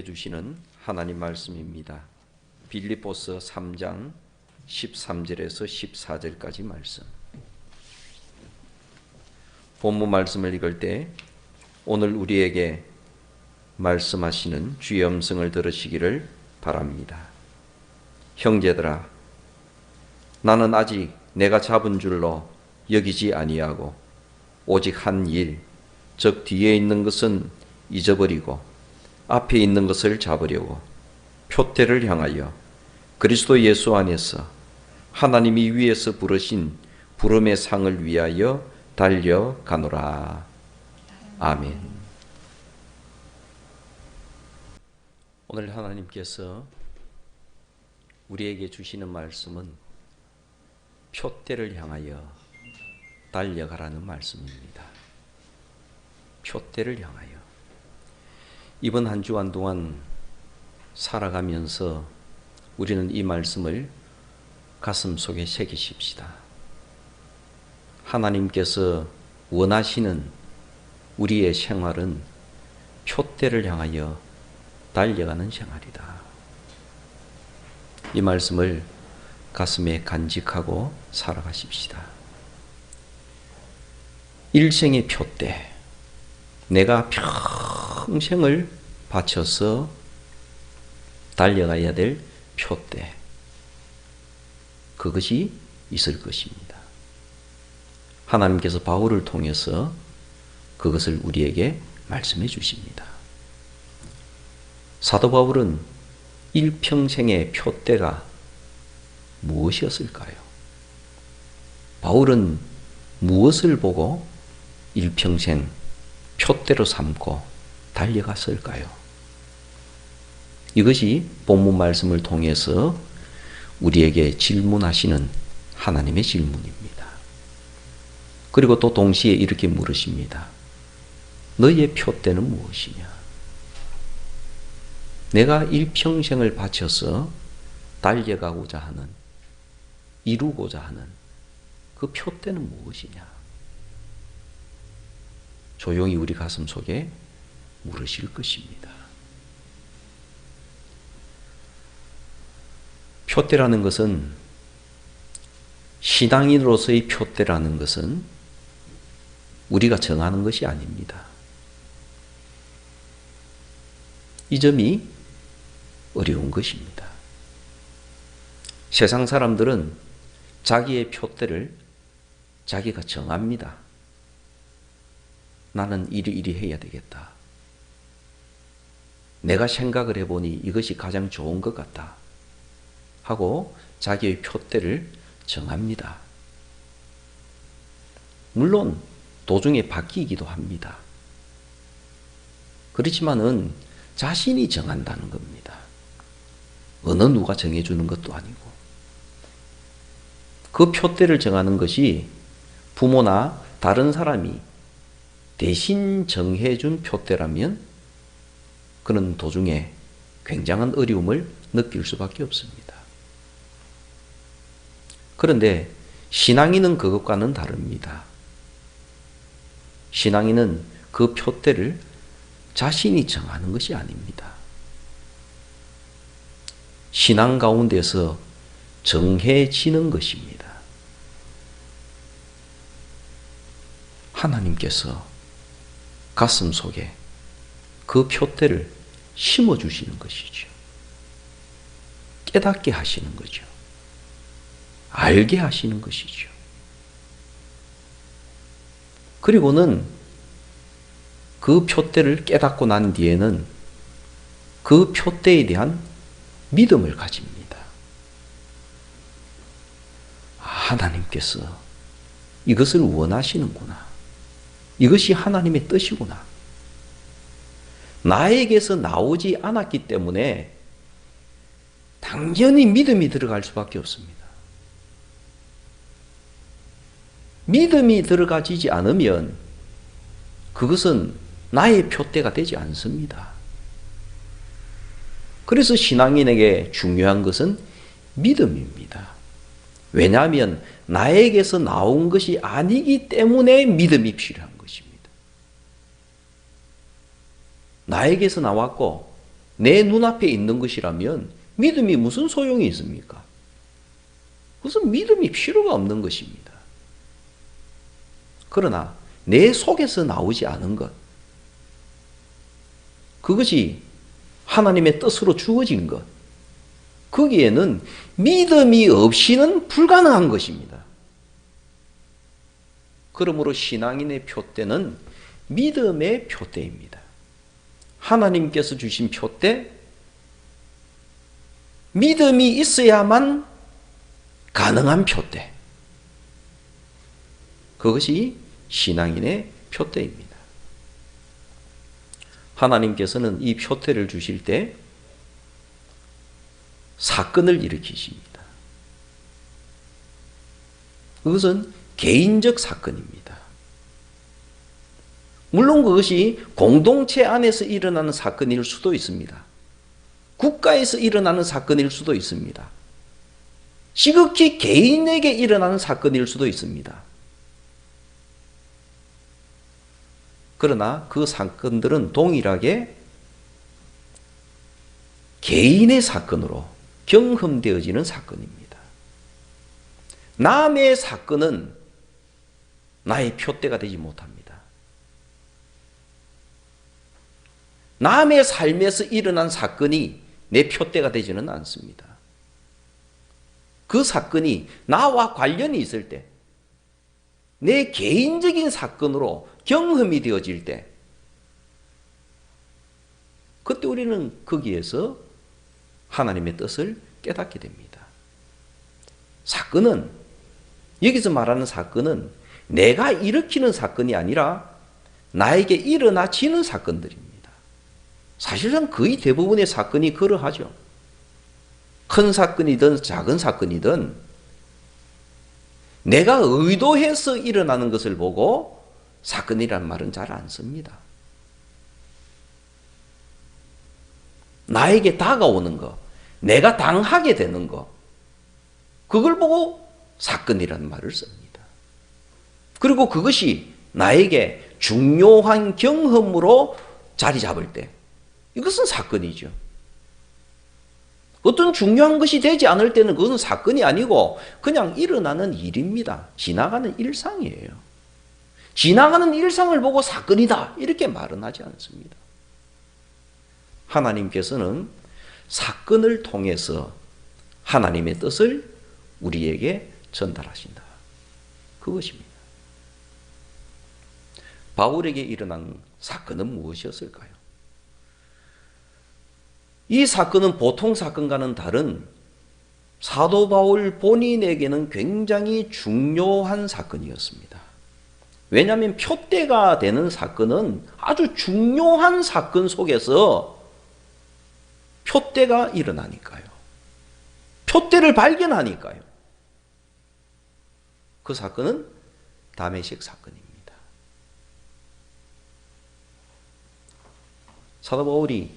주시는 하나님 말씀입니다. 빌립보서 3장 13절에서 14절까지 말씀. 본문 말씀을 읽을 때 오늘 우리에게 말씀하시는 주의 음성을 들으시기를 바랍니다. 형제들아, 나는 아직 내가 잡은 줄로 여기지 아니하고 오직 한 일, 즉 뒤에 있는 것은 잊어버리고 앞에 있는 것을 잡으려고 표대를 향하여 그리스도 예수 안에서 하나님이 위에서 부르신 부름의 상을 위하여 달려가노라. 아멘. 오늘 하나님께서 우리에게 주시는 말씀은 표대를 향하여 달려가라는 말씀입니다. 표대를 향하여. 이번 한 주간 동안 살아가면서 우리는 이 말씀을 가슴속에 새기십시다. 하나님께서 원하시는 우리의 생활은 표대를 향하여 달려가는 생활이다. 이 말씀을 가슴에 간직하고 살아가십시다. 일생의 표대, 내가 평생을 바쳐서 달려가야 될 표대, 그것이 있을 것입니다. 하나님께서 바울을 통해서 그것을 우리에게 말씀해 주십니다. 사도 바울은 일평생의 표대가 무엇이었을까요? 바울은 무엇을 보고 일평생 표대로 삼고 달려갔을까요? 이것이 본문 말씀을 통해서 우리에게 질문하시는 하나님의 질문입니다. 그리고 또 동시에 이렇게 물으십니다. 너의 표대는 무엇이냐? 내가 일평생을 바쳐서 달려가고자 하는, 이루고자 하는 그 표대는 무엇이냐? 조용히 우리 가슴 속에 물으실 것입니다. 표대라는 것은, 신앙인으로서의 표대라는 것은 우리가 정하는 것이 아닙니다. 이 점이 어려운 것입니다. 세상 사람들은 자기의 표대를 자기가 정합니다. 나는 이리 해야 되겠다. 내가 생각을 해보니 이것이 가장 좋은 것 같다. 하고 자기의 표대를 정합니다. 물론 도중에 바뀌기도 합니다. 그렇지만은 자신이 정한다는 겁니다. 어느 누가 정해주는 것도 아니고. 그 표대를 정하는 것이 부모나 다른 사람이 대신 정해준 표대라면 그는 도중에 굉장한 어려움을 느낄 수밖에 없습니다. 그런데 신앙인은 그것과는 다릅니다. 신앙인은 그 표대를 자신이 정하는 것이 아닙니다. 신앙 가운데서 정해지는 것입니다. 하나님께서 가슴 속에 그 표대를 심어주시는 것이죠. 깨닫게 하시는 거죠. 알게 하시는 것이죠. 그리고는 그 표대를 깨닫고 난 뒤에는 그 표대에 대한 믿음을 가집니다. 하나님께서 이것을 원하시는구나. 이것이 하나님의 뜻이구나. 나에게서 나오지 않았기 때문에 당연히 믿음이 들어갈 수밖에 없습니다. 믿음이 들어가지지 않으면 그것은 나의 표대가 되지 않습니다. 그래서 신앙인에게 중요한 것은 믿음입니다. 왜냐하면 나에게서 나온 것이 아니기 때문에 믿음이 필요한 것입니다. 나에게서 나왔고 내 눈앞에 있는 것이라면 믿음이 무슨 소용이 있습니까? 그것은 믿음이 필요가 없는 것입니다. 그러나 내 속에서 나오지 않은 것, 그것이 하나님의 뜻으로 주어진 것, 거기에는 믿음이 없이는 불가능한 것입니다. 그러므로 신앙인의 표대는 믿음의 표대입니다. 하나님께서 주신 표대, 믿음이 있어야만 가능한 표대, 그것이 신앙인의 표대입니다. 하나님께서는 이 표대를 주실 때 사건을 일으키십니다. 그것은 개인적 사건입니다. 물론 그것이 공동체 안에서 일어나는 사건일 수도 있습니다. 국가에서 일어나는 사건일 수도 있습니다. 지극히 개인에게 일어나는 사건일 수도 있습니다. 그러나 그 사건들은 동일하게 개인의 사건으로 경험되어지는 사건입니다. 남의 사건은 나의 표대가 되지 못합니다. 남의 삶에서 일어난 사건이 내 표대가 되지는 않습니다. 그 사건이 나와 관련이 있을 때, 내 개인적인 사건으로 경험이 되어질 때, 그때 우리는 거기에서 하나님의 뜻을 깨닫게 됩니다. 사건은, 여기서 말하는 사건은 내가 일으키는 사건이 아니라 나에게 일어나지는 사건들입니다. 사실상 거의 대부분의 사건이 그러하죠. 큰 사건이든 작은 사건이든 내가 의도해서 일어나는 것을 보고 사건이라는 말은 잘 안 씁니다. 나에게 다가오는 것, 내가 당하게 되는 것, 그걸 보고 사건이라는 말을 씁니다. 그리고 그것이 나에게 중요한 경험으로 자리 잡을 때, 이것은 사건이죠. 어떤 중요한 것이 되지 않을 때는 그것은 사건이 아니고 그냥 일어나는 일입니다. 지나가는 일상이에요. 지나가는 일상을 보고 사건이다, 이렇게 말은 하지 않습니다. 하나님께서는 사건을 통해서 하나님의 뜻을 우리에게 전달하신다. 그것입니다. 바울에게 일어난 사건은 무엇이었을까요? 이 사건은 보통 사건과는 다른 사도 바울 본인에게는 굉장히 중요한 사건이었습니다. 왜냐하면 표대가 되는 사건은 아주 중요한 사건 속에서 표대가 일어나니까요. 표대를 발견하니까요. 그 사건은 다메섹 사건입니다. 사도 바울이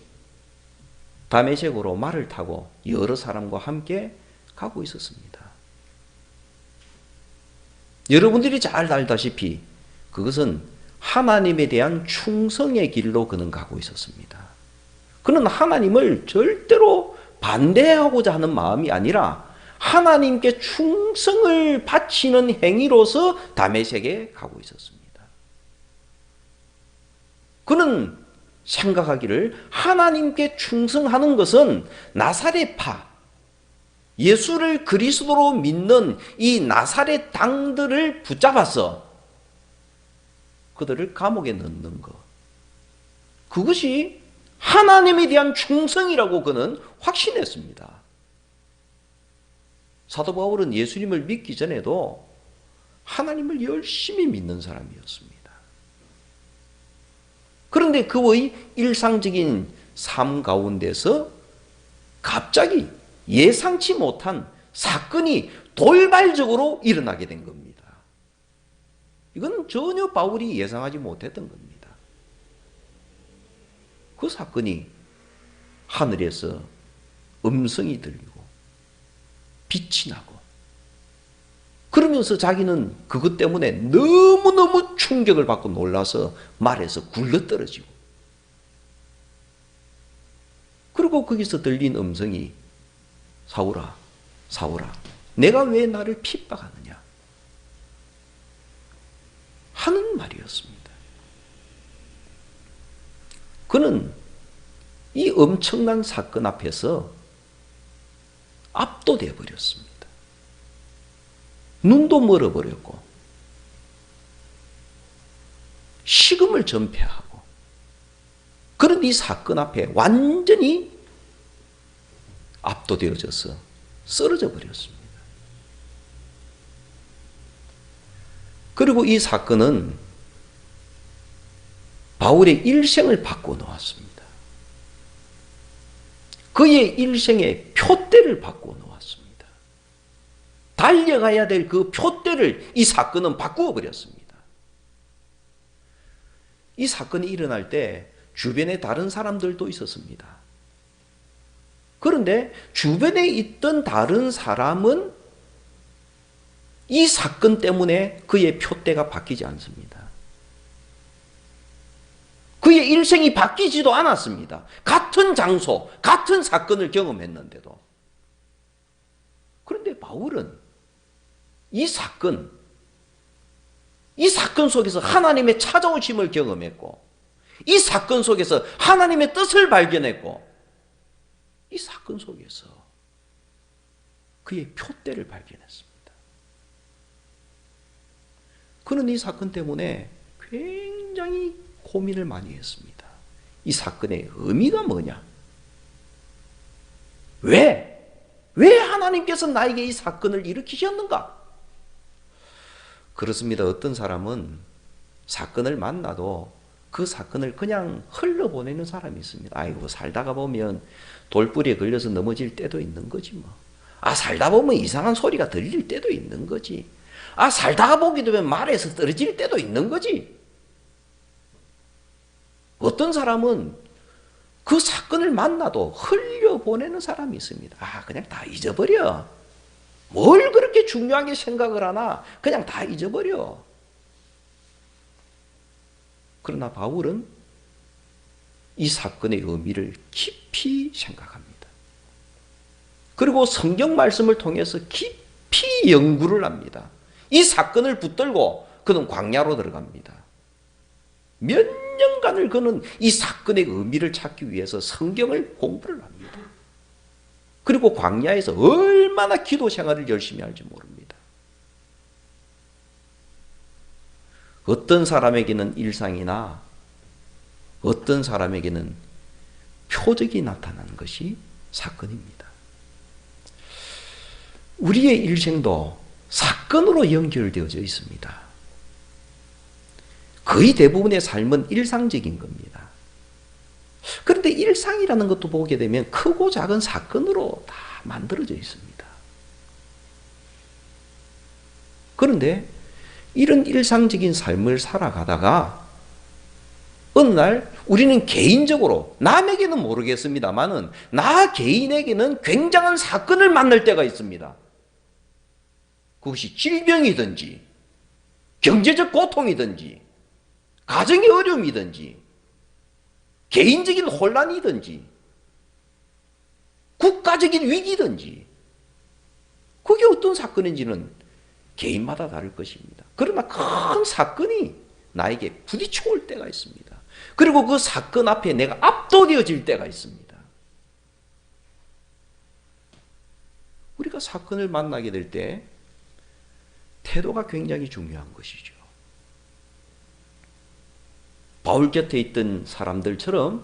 다메섹으로 말을 타고 여러 사람과 함께 가고 있었습니다. 여러분들이 잘 알다시피 그것은 하나님에 대한 충성의 길로 그는 가고 있었습니다. 그는 하나님을 절대로 반대하고자 하는 마음이 아니라 하나님께 충성을 바치는 행위로서 다메섹에 가고 있었습니다. 그는 생각하기를 하나님께 충성하는 것은 나사렛파, 예수를 그리스도로 믿는 이 나사렛 당들을 붙잡아서 그들을 감옥에 넣는 것, 그것이 하나님에 대한 충성이라고 그는 확신했습니다. 사도 바울은 예수님을 믿기 전에도 하나님을 열심히 믿는 사람이었습니다. 그런데 그의 일상적인 삶 가운데서 갑자기 예상치 못한 사건이 돌발적으로 일어나게 된 겁니다. 이건 전혀 바울이 예상하지 못했던 겁니다. 그 사건이 하늘에서 음성이 들리고 빛이 나고, 그러면서 자기는 그것 때문에 너무너무 충격을 받고 놀라서 말에서 굴러떨어지고, 그리고 거기서 들린 음성이 사울아, 사울아, 내가 왜 나를 핍박하느냐 하는 말이었습니다. 그는 이 엄청난 사건 앞에서 압도되어 버렸습니다. 눈도 멀어버렸고 식음을 전폐하고 그런 이 사건 앞에 완전히 압도되어져서 쓰러져 버렸습니다. 그리고 이 사건은 바울의 일생을 바꿔 놓았습니다. 그의 일생의 표대를 바꿔 놓았습니다. 달려가야 될 그 표대를 이 사건은 바꾸어 버렸습니다. 이 사건이 일어날 때 주변에 다른 사람들도 있었습니다. 그런데 주변에 있던 다른 사람은 이 사건 때문에 그의 표대가 바뀌지 않습니다. 그의 일생이 바뀌지도 않았습니다. 같은 장소, 같은 사건을 경험했는데도. 그런데 바울은 이 사건 속에서 하나님의 찾아오심을 경험했고, 이 사건 속에서 하나님의 뜻을 발견했고, 이 사건 속에서 그의 표대를 발견했습니다. 그는 이 사건 때문에 굉장히 고민을 많이 했습니다. 이 사건의 의미가 뭐냐? 왜 하나님께서 나에게 이 사건을 일으키셨는가? 그렇습니다. 어떤 사람은 사건을 만나도 그 사건을 그냥 흘러보내는 사람이 있습니다. 아이고, 살다가 보면 돌뿌리에 걸려서 넘어질 때도 있는 거지 뭐. 아, 살다 보면 이상한 소리가 들릴 때도 있는 거지. 아, 살다가 보게 되면 말에서 떨어질 때도 있는 거지. 어떤 사람은 그 사건을 만나도 흘려보내는 사람이 있습니다. 아, 그냥 다 잊어버려. 뭘 그렇게 중요하게 생각을 하나? 그냥 다 잊어버려. 그러나 바울은 이 사건의 의미를 깊이 생각합니다. 그리고 성경 말씀을 통해서 깊이 연구를 합니다. 이 사건을 붙들고 그는 광야로 들어갑니다. 몇 년간을 그는 이 사건의 의미를 찾기 위해서 성경을 공부를 합니다. 그리고 광야에서 얼마나 기도 생활을 열심히 할지 모릅니다. 어떤 사람에게는 일상이나 어떤 사람에게는 표적이 나타나는 것이 사건입니다. 우리의 일생도 사건으로 연결되어져 있습니다. 거의 대부분의 삶은 일상적인 겁니다. 그런데 일상이라는 것도 보게 되면 크고 작은 사건으로 다 만들어져 있습니다. 그런데 이런 일상적인 삶을 살아가다가 어느 날 우리는 개인적으로, 남에게는 모르겠습니다만은 나 개인에게는 굉장한 사건을 만날 때가 있습니다. 그것이 질병이든지 경제적 고통이든지 가정의 어려움이든지 개인적인 혼란이든지 국가적인 위기든지 그게 어떤 사건인지는 개인마다 다를 것입니다. 그러나 큰 사건이 나에게 부딪혀 올 때가 있습니다. 그리고 그 사건 앞에 내가 압도되어질 때가 있습니다. 우리가 사건을 만나게 될 때 태도가 굉장히 중요한 것이죠. 바울 곁에 있던 사람들처럼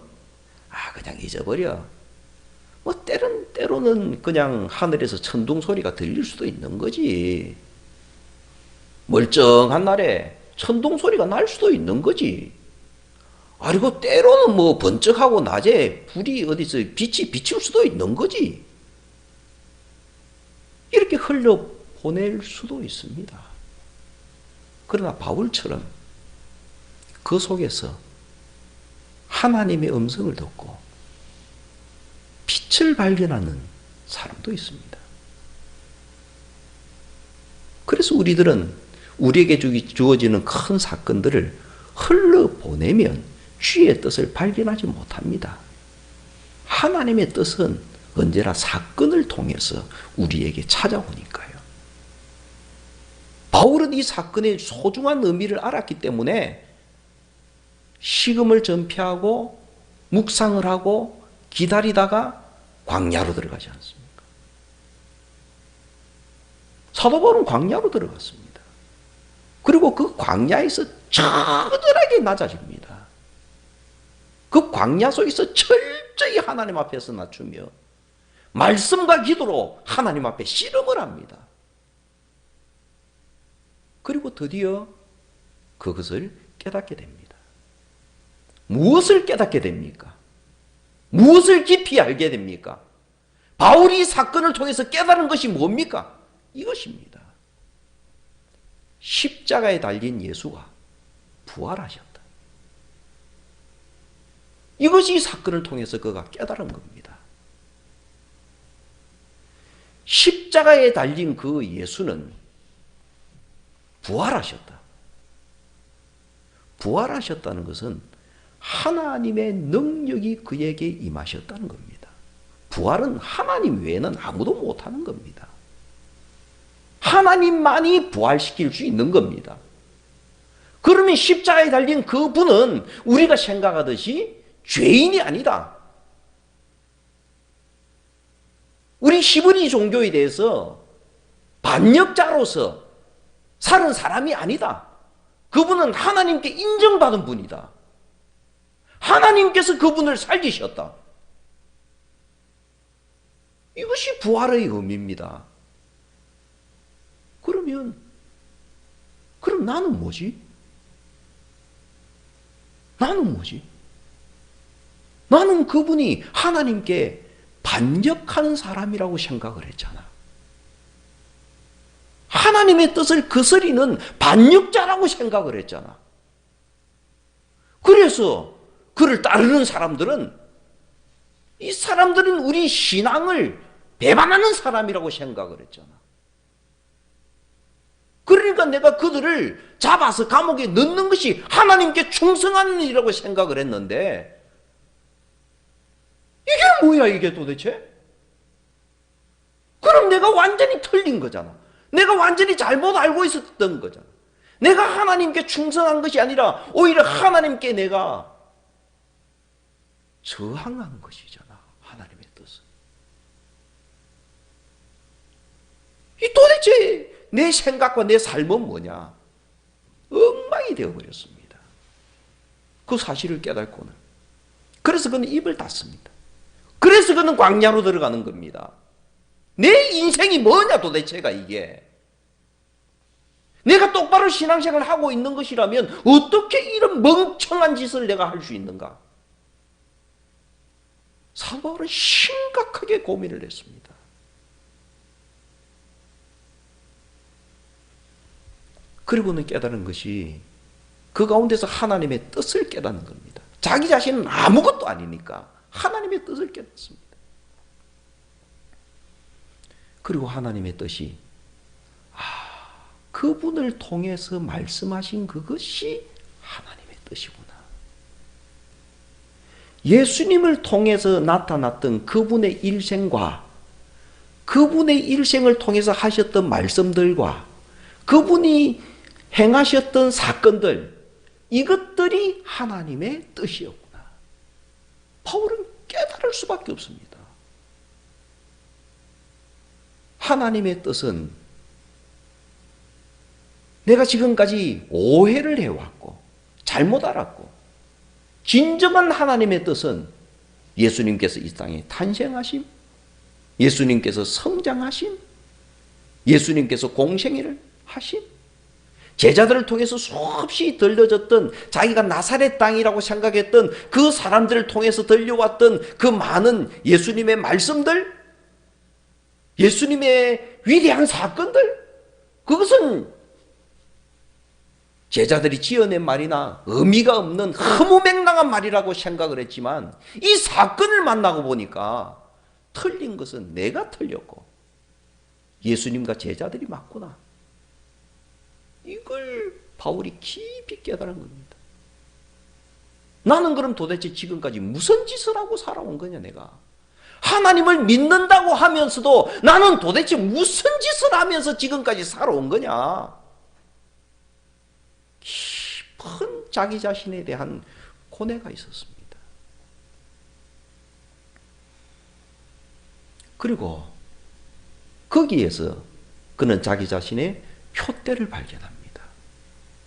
그냥 잊어버려. 뭐 때로는 그냥 하늘에서 천둥 소리가 들릴 수도 있는 거지. 멀쩡한 날에 천둥 소리가 날 수도 있는 거지. 그리고 때로는 뭐 번쩍하고 낮에 불이 어디서 빛이 비칠 수도 있는 거지. 이렇게 흘려보낼 수도 있습니다. 그러나 바울처럼 그 속에서 하나님의 음성을 듣고 빛을 발견하는 사람도 있습니다. 그래서 우리에게 주어지는 큰 사건들을 흘러보내면 주의 뜻을 발견하지 못합니다. 하나님의 뜻은 언제나 사건을 통해서 우리에게 찾아오니까요. 바울은 이 사건의 소중한 의미를 알았기 때문에 식음을 전폐하고 묵상을 하고 기다리다가 광야로 들어가지 않습니까? 사도 바울은 광야로 들어갔습니다. 그리고 그 광야에서 처절하게 낮아집니다. 그 광야 속에서 철저히 하나님 앞에서 낮추며 말씀과 기도로 하나님 앞에 씨름을 합니다. 그리고 드디어 그것을 깨닫게 됩니다. 무엇을 깨닫게 됩니까? 무엇을 깊이 알게 됩니까? 바울이 이 사건을 통해서 깨달은 것이 뭡니까? 이것입니다. 십자가에 달린 예수가 부활하셨다. 이것이 이 사건을 통해서 그가 깨달은 겁니다. 십자가에 달린 그 예수는 부활하셨다. 부활하셨다는 것은 하나님의 능력이 그에게 임하셨다는 겁니다. 부활은 하나님 외에는 아무도 못하는 겁니다. 하나님만이 부활시킬 수 있는 겁니다. 그러면 십자가에 달린 그 분은 우리가 생각하듯이 죄인이 아니다. 우리 히브리 종교에 대해서 반역자로서 살은 사람이 아니다. 그분은 하나님께 인정받은 분이다. 하나님께서 그분을 살리셨다. 이것이 부활의 의미입니다. 그럼 나는 뭐지? 나는 뭐지? 나는 그분이 하나님께 반역하는 사람이라고 생각을 했잖아. 하나님의 뜻을 거스리는 반역자라고 생각을 했잖아. 그래서 그를 따르는 사람들은 이 사람들은 우리 신앙을 배반하는 사람이라고 생각을 했잖아. 그러니까 내가 그들을 잡아서 감옥에 넣는 것이 하나님께 충성하는 일이라고 생각을 했는데 이게 뭐야 이게 도대체? 그럼 내가 완전히 틀린 거잖아. 내가 완전히 잘못 알고 있었던 거잖아. 내가 하나님께 충성한 것이 아니라 오히려 하나님께 내가 저항한 것이잖아. 하나님의 뜻은. 이 도대체 내 생각과 내 삶은 뭐냐? 엉망이 되어버렸습니다. 그 사실을 깨닫고는. 그래서 그는 입을 닫습니다. 그래서 그는 광야로 들어가는 겁니다. 내 인생이 뭐냐 도대체가 이게. 내가 똑바로 신앙생활을 하고 있는 것이라면 어떻게 이런 멍청한 짓을 내가 할 수 있는가? 사도 바울은 심각하게 고민을 했습니다. 그리고는 깨달은 것이 그 가운데서 하나님의 뜻을 깨닫는 겁니다. 자기 자신은 아무것도 아니니까 하나님의 뜻을 깨닫습니다. 그리고 하나님의 뜻이 그분을 통해서 말씀하신 그것이 하나님의 뜻이구나. 예수님을 통해서 나타났던 그분의 일생과 그분의 일생을 통해서 하셨던 말씀들과 그분이 행하셨던 사건들, 이것들이 하나님의 뜻이었구나. 바울은 깨달을 수밖에 없습니다. 하나님의 뜻은 내가 지금까지 오해를 해왔고 잘못 알았고, 진정한 하나님의 뜻은 예수님께서 이 땅에 탄생하심, 예수님께서 성장하심, 예수님께서 공생애를 하심, 제자들을 통해서 수없이 들려졌던, 자기가 나사렛 땅이라고 생각했던 그 사람들을 통해서 들려왔던 그 많은 예수님의 말씀들, 예수님의 위대한 사건들, 그것은 제자들이 지어낸 말이나 의미가 없는 허무맹랑한 말이라고 생각을 했지만, 이 사건을 만나고 보니까 틀린 것은 내가 틀렸고 예수님과 제자들이 맞구나. 이걸 바울이 깊이 깨달은 겁니다. 나는 그럼 도대체 지금까지 무슨 짓을 하고 살아온 거냐 내가. 하나님을 믿는다고 하면서도 나는 도대체 무슨 짓을 하면서 지금까지 살아온 거냐? 깊은 자기 자신에 대한 고뇌가 있었습니다. 그리고 거기에서 그는 자기 자신의 표대를 발견합니다.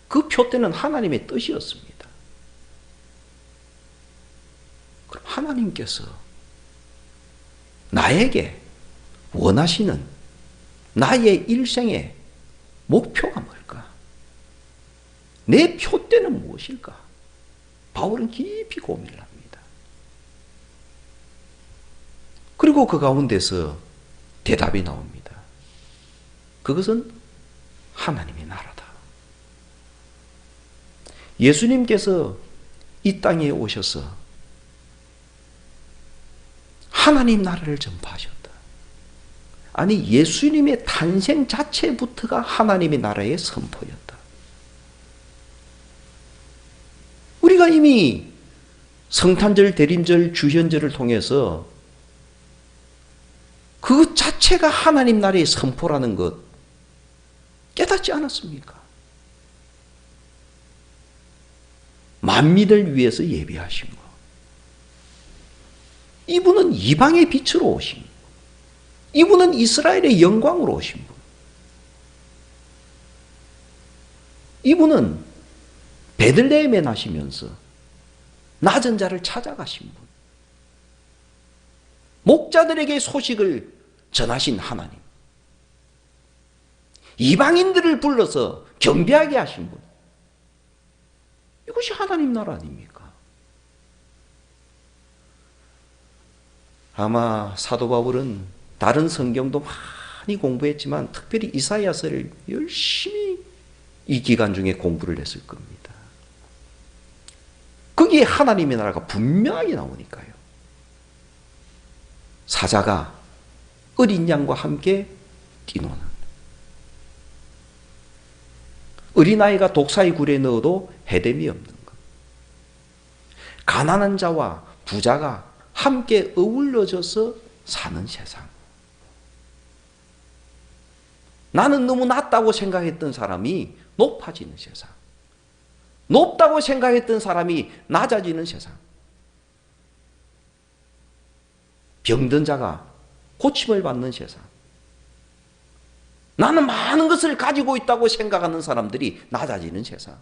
그 표대는 하나님의 뜻이었습니다. 그럼 하나님께서 나에게 원하시는 나의 일생의 목표가 뭘까? 내 표대는 무엇일까? 바울은 깊이 고민을 합니다. 그리고 그 가운데서 대답이 나옵니다. 그것은 하나님의 나라다. 예수님께서 이 땅에 오셔서 하나님 나라를 전파하셨다. 아니, 예수님의 탄생 자체부터가 하나님의 나라의 선포였다. 우리가 이미 성탄절, 대림절, 주현절을 통해서 그 자체가 하나님 나라의 선포라는 것 깨닫지 않았습니까? 만민을 위해서 예비하신 것. 이분은 이방의 빛으로 오신 분. 이분은 이스라엘의 영광으로 오신 분. 이분은 베들레헴에 나시면서 낮은 자를 찾아가신 분. 목자들에게 소식을 전하신 하나님. 이방인들을 불러서 경배하게 하신 분. 이것이 하나님 나라 아닙니까? 아마 사도 바울은 다른 성경도 많이 공부했지만 특별히 이사야서를 열심히 이 기간 중에 공부를 했을 겁니다. 거기에 하나님의 나라가 분명하게 나오니까요. 사자가 어린 양과 함께 뛰노는, 어린아이가 독사의 굴에 넣어도 해됨이 없는 것, 가난한 자와 부자가 함께 어울려져서 사는 세상. 나는 너무 낮다고 생각했던 사람이 높아지는 세상. 높다고 생각했던 사람이 낮아지는 세상. 병든 자가 고침을 받는 세상. 나는 많은 것을 가지고 있다고 생각하는 사람들이 낮아지는 세상.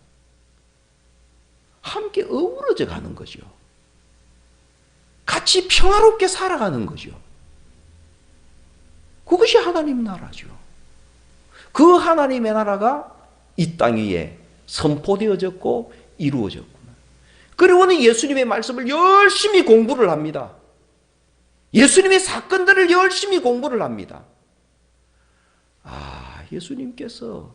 함께 어우러져 가는 거죠. 같이 평화롭게 살아가는 거죠. 그것이 하나님 나라죠. 그 하나님의 나라가 이 땅 위에 선포되어졌고 이루어졌구나. 그리고는 예수님의 말씀을 열심히 공부를 합니다. 예수님의 사건들을 열심히 공부를 합니다. 예수님께서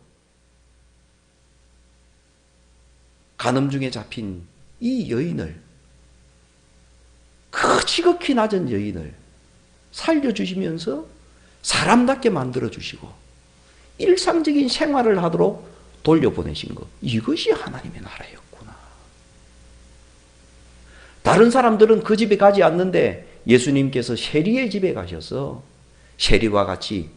간음 중에 잡힌 이 여인을, 그 지극히 낮은 여인을 살려주시면서 사람답게 만들어주시고 일상적인 생활을 하도록 돌려보내신 것, 이것이 하나님의 나라였구나. 다른 사람들은 그 집에 가지 않는데 예수님께서 세리의 집에 가셔서 세리와 같이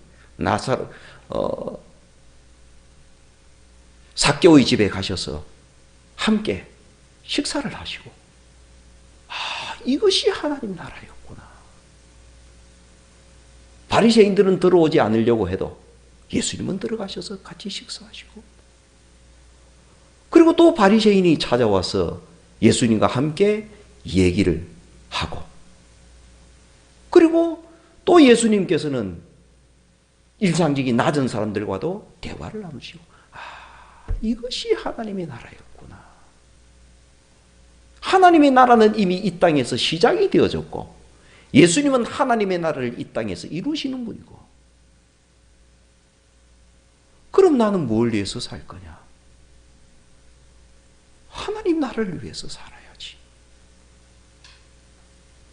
삭개오의 집에 가셔서 함께 식사를 하시고, 이것이 하나님 나라였구나. 바리새인들은 들어오지 않으려고 해도 예수님은 들어가셔서 같이 식사하시고, 그리고 또 바리새인이 찾아와서 예수님과 함께 얘기를 하고, 그리고 또 예수님께서는 일상적인 낮은 사람들과도 대화를 나누시고, 이것이 하나님의 나라였구나. 하나님의 나라는 이미 이 땅에서 시작이 되어졌고, 예수님은 하나님의 나라를 이 땅에서 이루시는 분이고, 그럼 나는 뭘 위해서 살 거냐? 하나님 나라를 위해서 살아야지.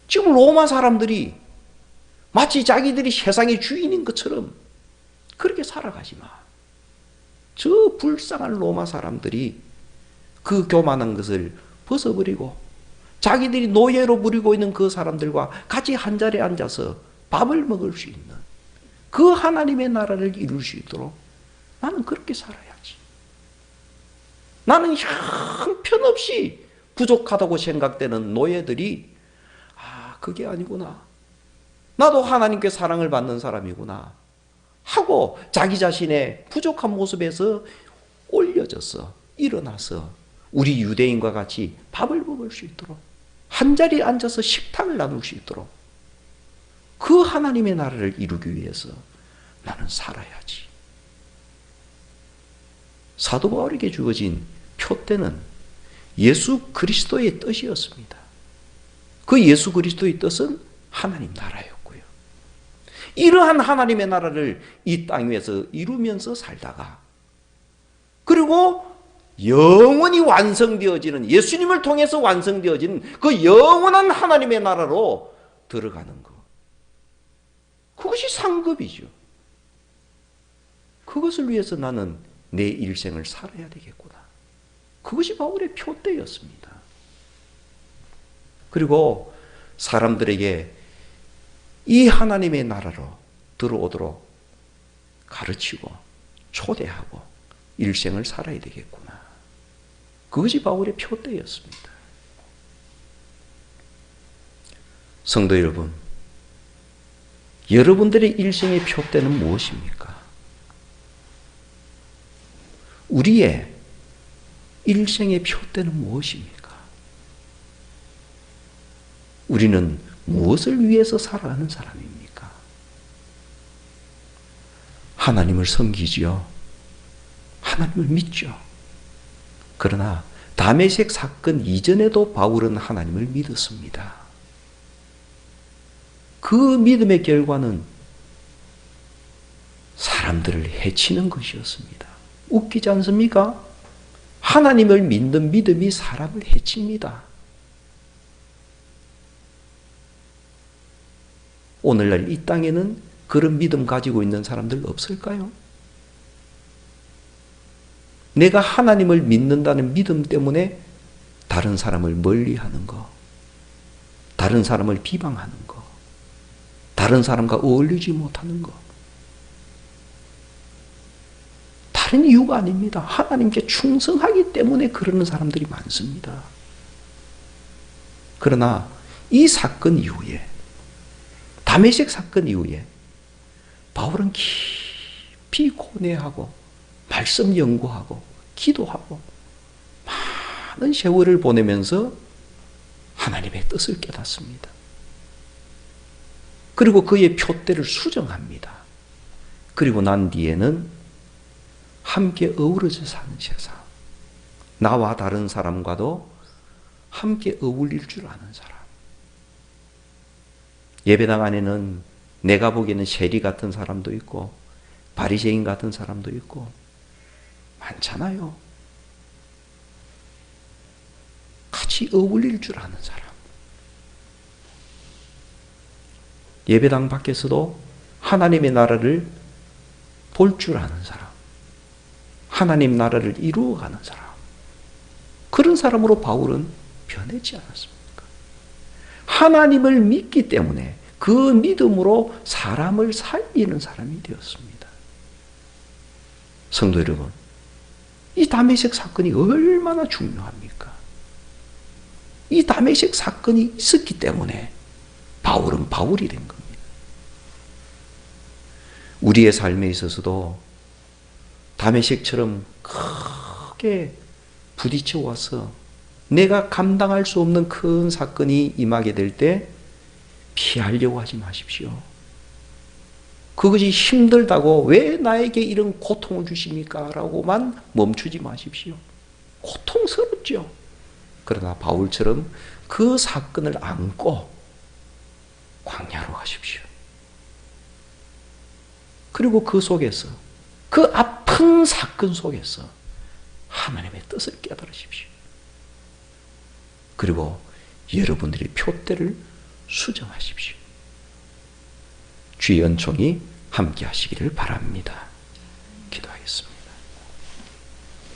지금 로마 사람들이 마치 자기들이 세상의 주인인 것처럼 그렇게 살아가지 마. 저 불쌍한 로마 사람들이 그 교만한 것을 벗어버리고 자기들이 노예로 부리고 있는 그 사람들과 같이 한 자리에 앉아서 밥을 먹을 수 있는 그 하나님의 나라를 이룰 수 있도록 나는 그렇게 살아야지. 나는 형편없이 부족하다고 생각되는 노예들이 그게 아니구나. 나도 하나님께 사랑을 받는 사람이구나 하고 자기 자신의 부족한 모습에서 올려져서 일어나서 우리 유대인과 같이 밥을 먹을 수 있도록 한 자리에 앉아서 식탁을 나눌 수 있도록 그 하나님의 나라를 이루기 위해서 나는 살아야지. 사도 바울에게 주어진 표대는 예수 그리스도의 뜻이었습니다. 그 예수 그리스도의 뜻은 하나님 나라였고요. 이러한 하나님의 나라를 이 땅 위에서 이루면서 살다가 그리고 영원히 완성되어지는 예수님을 통해서 완성되어지는 그 영원한 하나님의 나라로 들어가는 것. 그것이 상급이죠. 그것을 위해서 나는 내 일생을 살아야 되겠구나. 그것이 바울의 표대였습니다. 그리고 사람들에게 이 하나님의 나라로 들어오도록 가르치고 초대하고 일생을 살아야 되겠구나. 그것이 바울의 표대였습니다. 성도 여러분, 여러분들의 일생의 표대는 무엇입니까? 우리의 일생의 표대는 무엇입니까? 우리는 무엇을 위해서 살아가는 사람입니까? 하나님을 섬기지요. 하나님을 믿죠. 그러나 다메섹 사건 이전에도 바울은 하나님을 믿었습니다. 그 믿음의 결과는 사람들을 해치는 것이었습니다. 웃기지 않습니까? 하나님을 믿는 믿음이 사람을 해칩니다. 오늘날 이 땅에는 그런 믿음 가지고 있는 사람들 없을까요? 내가 하나님을 믿는다는 믿음 때문에 다른 사람을 멀리하는 거, 다른 사람을 비방하는 거, 다른 사람과 어울리지 못하는 거. 다른 이유가 아닙니다. 하나님께 충성하기 때문에 그러는 사람들이 많습니다. 그러나 이 사건 이후에, 다메섹 사건 이후에 바울은 깊이 고뇌하고 말씀 연구하고 기도하고 많은 세월을 보내면서 하나님의 뜻을 깨닫습니다. 그리고 그의 표대를 수정합니다. 그리고 난 뒤에는 함께 어우러져 사는 세상, 나와 다른 사람과도 함께 어울릴 줄 아는 사람. 예배당 안에는 내가 보기에는 세리 같은 사람도 있고 바리새인 같은 사람도 있고 많잖아요. 같이 어울릴 줄 아는 사람. 예배당 밖에서도 하나님의 나라를 볼 줄 아는 사람. 하나님 나라를 이루어가는 사람. 그런 사람으로 바울은 변하지 않았습니까? 하나님을 믿기 때문에 그 믿음으로 사람을 살리는 사람이 되었습니다. 성도 여러분, 이 다메섹 사건이 얼마나 중요합니까? 이 다메섹 사건이 있었기 때문에 바울은 바울이 된 겁니다. 우리의 삶에 있어서도 다메섹처럼 크게 부딪혀 와서 내가 감당할 수 없는 큰 사건이 임하게 될 때 피하려고 하지 마십시오. 그것이 힘들다고 왜 나에게 이런 고통을 주십니까? 라고만 멈추지 마십시오. 고통스럽죠. 그러나 바울처럼 그 사건을 안고 광야로 가십시오. 그리고 그 속에서, 그 아픈 사건 속에서 하나님의 뜻을 깨달으십시오. 그리고 여러분들의 표대를 수정하십시오. 주의 은총이 함께 하시기를 바랍니다. 기도하겠습니다.